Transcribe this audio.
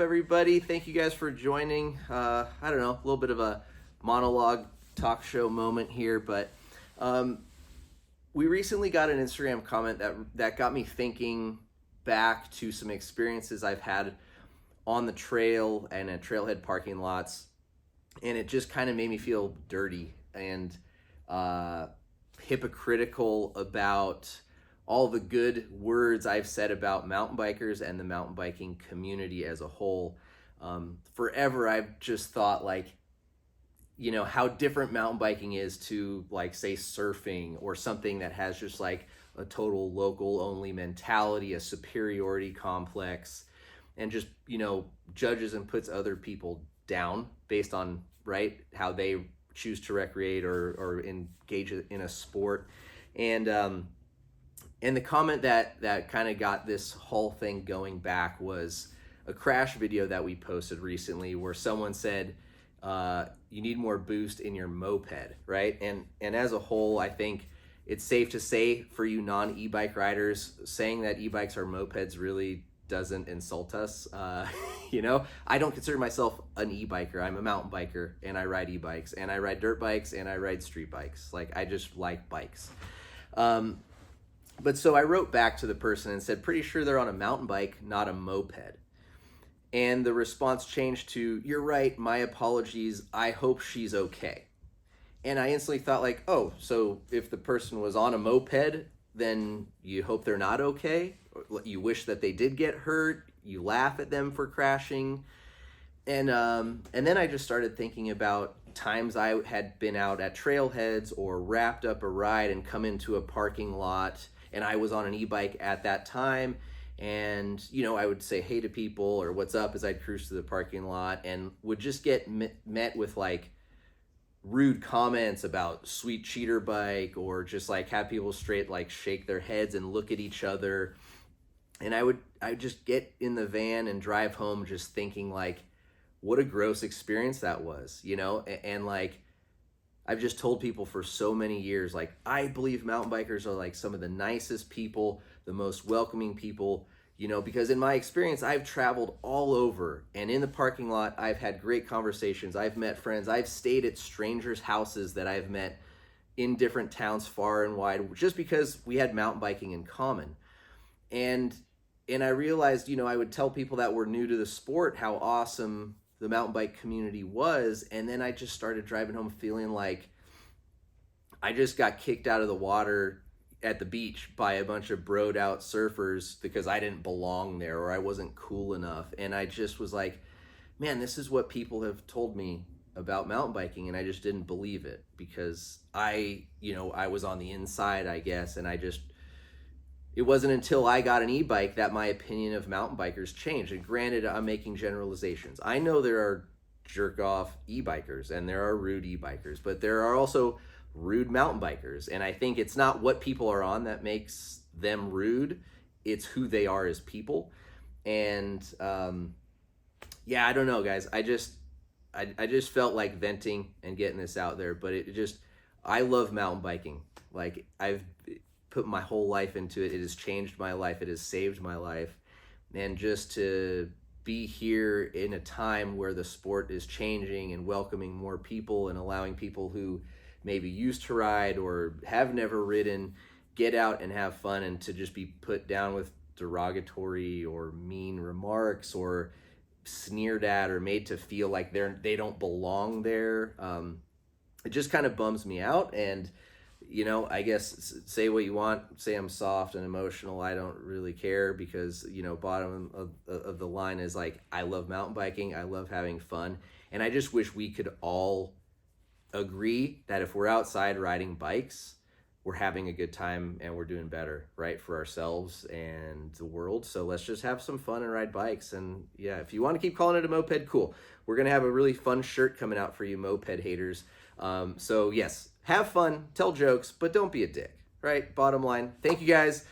Everybody? Thank you guys for joining. I don't know, a little bit of a monologue talk show moment here, but we recently got an Instagram comment that got me thinking back to some experiences I've had on the trail and at trailhead parking lots, and it just kind of made me feel dirty and hypocritical about all the good words I've said about mountain bikers and the mountain biking community as a whole. Forever, I've just thought how different mountain biking is to say surfing or something that has just like a total local only mentality, a superiority complex, and just, judges and puts other people down based on, how they choose to recreate or engage in a sport. And the comment that kind of got this whole thing going back was a crash video that we posted recently where someone said, you need more boost in your moped, right? And as a whole, I think it's safe to say for you non-e-bike riders, saying that e-bikes are mopeds really doesn't insult us. I don't consider myself an e-biker. I'm a mountain biker, and I ride e-bikes, and I ride dirt bikes, and I ride street bikes. I just like bikes. But so I wrote back to the person and said, pretty sure they're on a mountain bike, not a moped. And the response changed to, you're right, my apologies, I hope she's okay. And I instantly thought oh, so if the person was on a moped, then you hope they're not okay? You wish that they did get hurt? You laugh at them for crashing? And then I just started thinking about times I had been out at trailheads or wrapped up a ride and come into a parking lot, and I was on an e-bike at that time, and I would say hey to people or what's up as I'd cruise to the parking lot, and would just get met with rude comments about sweet cheater bike, or just have people straight shake their heads and look at each other. And I would just get in the van and drive home just thinking what a gross experience that was, and I've just told people for so many years, I believe mountain bikers are some of the nicest people, the most welcoming people, because in my experience, I've traveled all over, and in the parking lot, I've had great conversations. I've met friends. I've stayed at strangers' houses that I've met in different towns far and wide, just because we had mountain biking in common. And I realized, I would tell people that were new to the sport how awesome the mountain bike community was, and then I just started driving home feeling like I just got kicked out of the water at the beach by a bunch of broed out surfers because I didn't belong there or I wasn't cool enough. And I just was like, man, this is what people have told me about mountain biking, and I just didn't believe it because I was on the inside, I guess, and it wasn't until I got an e-bike that my opinion of mountain bikers changed. And granted, I'm making generalizations. I know there are jerk-off e-bikers and there are rude e-bikers, but there are also rude mountain bikers. And I think it's not what people are on that makes them rude. It's who they are as people. And I don't know, guys. I just felt like venting and getting this out there. But I love mountain biking. I've put my whole life into it. It has changed my life. It has saved my life. And just to be here in a time where the sport is changing and welcoming more people and allowing people who maybe used to ride or have never ridden get out and have fun, and to just be put down with derogatory or mean remarks or sneered at or made to feel like they don't belong there, it just kind of bums me out. And I guess say what you want, say I'm soft and emotional, I don't really care, because bottom of the line is I love mountain biking, I love having fun, and I just wish we could all agree that if we're outside riding bikes, we're having a good time and we're doing better, right, for ourselves and the world. So let's just have some fun and ride bikes. And yeah, if you want to keep calling it a moped, cool. We're gonna have a really fun shirt coming out for you moped haters. So yes, have fun, tell jokes, but don't be a dick, right? Bottom line. Thank you guys.